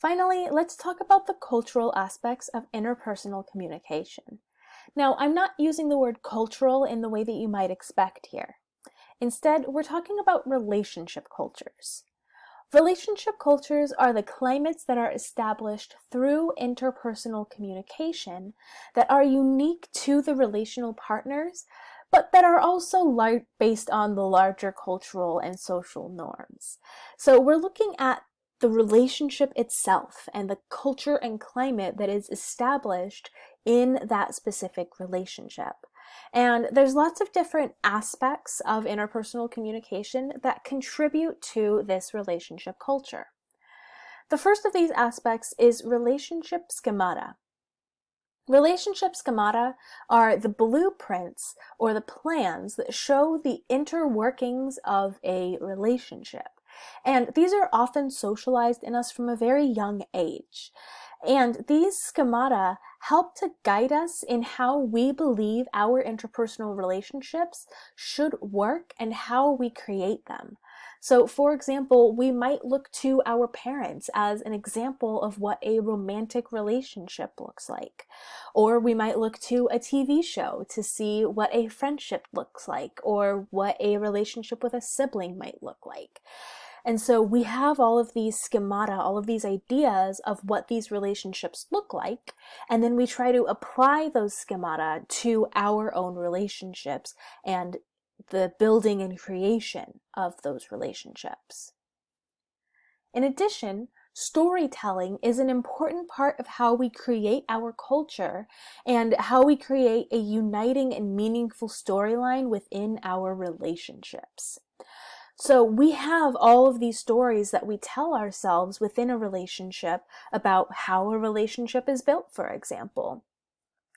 Finally, let's talk about the cultural aspects of interpersonal communication. Now, I'm not using the word cultural in the way that you might expect here. Instead, we're talking about relationship cultures. Relationship cultures are the climates that are established through interpersonal communication that are unique to the relational partners, but that are also based on the larger cultural and social norms. So we're looking at the relationship itself and the culture and climate that is established in that specific relationship. And there's lots of different aspects of interpersonal communication that contribute to this relationship culture. The first of these aspects is relationship schemata. Relationship schemata are the blueprints or the plans that show the inner workings of a relationship. And these are often socialized in us from a very young age. And these schemata help to guide us in how we believe our interpersonal relationships should work and how we create them. So, for example, we might look to our parents as an example of what a romantic relationship looks like. Or we might look to a TV show to see what a friendship looks like, or what a relationship with a sibling might look like. And so we have all of these schemata, all of these ideas of what these relationships look like, and then we try to apply those schemata to our own relationships and the building and creation of those relationships. In addition, storytelling is an important part of how we create our culture and how we create a uniting and meaningful storyline within our relationships. So we have all of these stories that we tell ourselves within a relationship about how a relationship is built, for example.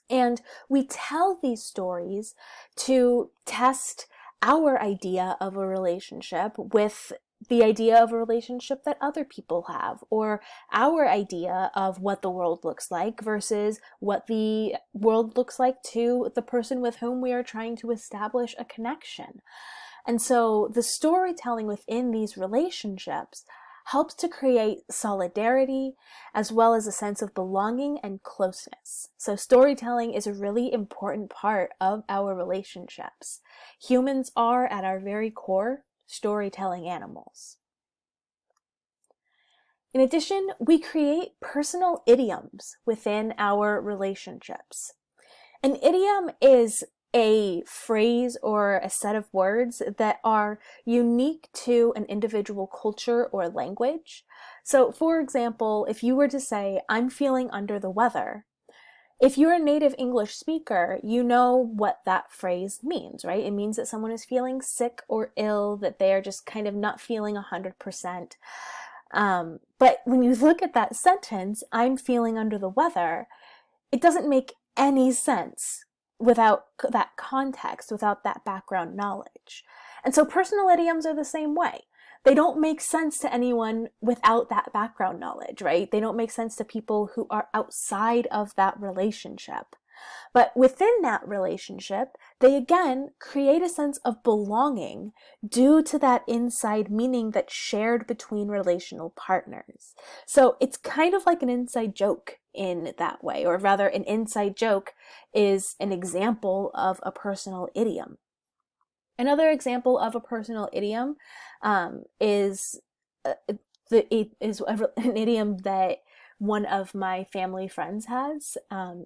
And we tell these stories to test our idea of a relationship with the idea of a relationship that other people have, or our idea of what the world looks like versus what the world looks like to the person with whom we are trying to establish a connection. And so the storytelling within these relationships helps to create solidarity as well as a sense of belonging and closeness. So storytelling is a really important part of our relationships. Humans are, at our very core, storytelling animals. In addition, we create personal idioms within our relationships. An idiom is a phrase or a set of words that are unique to an individual culture or language. So, for example, if you were to say, "I'm feeling under the weather," if you're a native English speaker, you know what that phrase means, right? It means that someone is feeling sick or ill, that they are just kind of not feeling 100%. But when you look at that sentence, "I'm feeling under the weather," it doesn't make any sense without that context, without that background knowledge. And so personal idioms are the same way. They don't make sense to anyone without that background knowledge, right? They don't make sense to people who are outside of that relationship. But within that relationship, they again create a sense of belonging due to that inside meaning that's shared between relational partners. So it's kind of like an inside joke in that way, or rather an inside joke is an example of a personal idiom. Another example of a personal idiom is an idiom that one of my family friends has.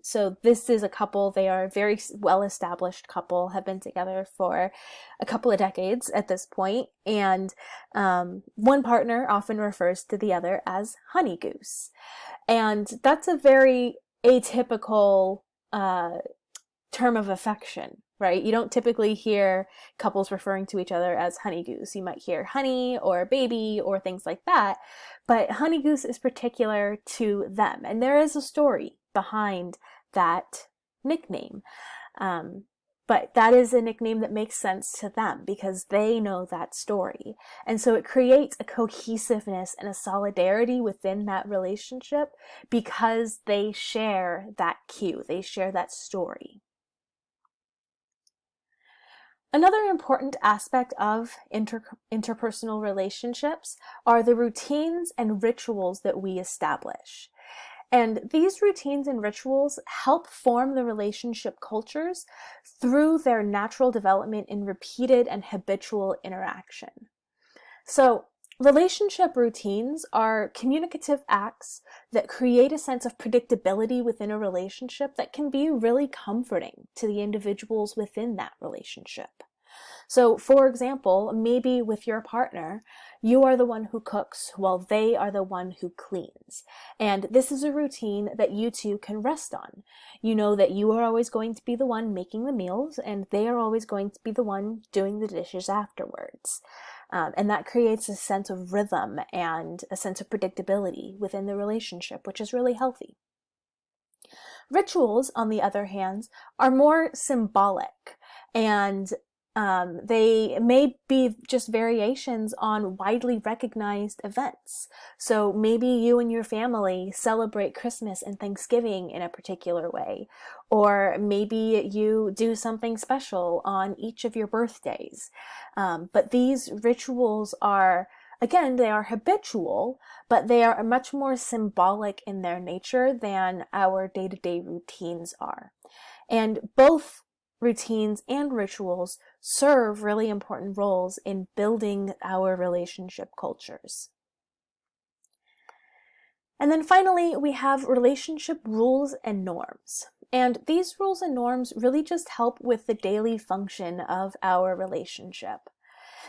So this is a couple. They are a very well-established couple, have been together for a couple of decades at this point. And one partner often refers to the other as honey goose. And that's a very atypical term of affection, right? You don't typically hear couples referring to each other as honey goose. You might hear honey or baby or things like that, but honey goose is particular to them. And there is a story behind that nickname. But that is a nickname that makes sense to them because they know that story. And so it creates a cohesiveness and a solidarity within that relationship because they share that cue, they share that story. Another important aspect of interpersonal relationships are the routines and rituals that we establish. And these routines and rituals help form the relationship cultures through their natural development in repeated and habitual interaction. So, relationship routines are communicative acts that create a sense of predictability within a relationship that can be really comforting to the individuals within that relationship. So, for example, maybe with your partner, you are the one who cooks while they are the one who cleans. And this is a routine that you two can rest on. You know that you are always going to be the one making the meals, and they are always going to be the one doing the dishes afterwards. And that creates a sense of rhythm and a sense of predictability within the relationship, which is really healthy. Rituals, on the other hand, are more symbolic, and they may be just variations on widely recognized events. So maybe you and your family celebrate Christmas and Thanksgiving in a particular way, or maybe you do something special on each of your birthdays. But these rituals are, again, they are habitual, but they are much more symbolic in their nature than our day-to-day routines are. And both routines and rituals serve really important roles in building our relationship cultures. And then finally, we have relationship rules and norms. And these rules and norms really just help with the daily function of our relationship.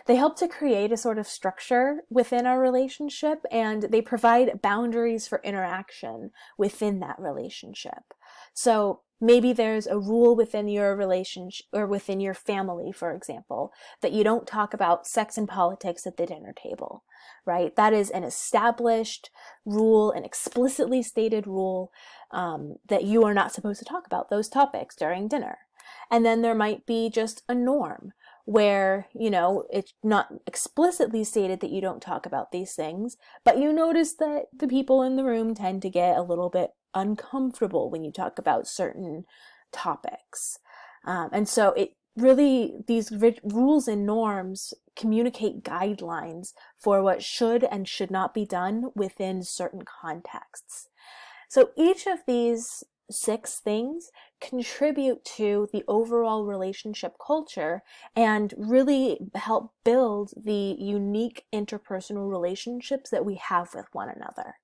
They help to create a sort of structure within our relationship, and they provide boundaries for interaction within that relationship. So maybe there's a rule within your relationship or within your family, for example, that you don't talk about sex and politics at the dinner table, right? That is an established rule, an explicitly stated rule that you are not supposed to talk about those topics during dinner. And then there might be just a norm where, it's not explicitly stated that you don't talk about these things, but you notice that the people in the room tend to get a little bit uncomfortable when you talk about certain topics. And so it really, these rules and norms communicate guidelines for what should and should not be done within certain contexts. So each of these 6 things contribute to the overall relationship culture and really help build the unique interpersonal relationships that we have with one another.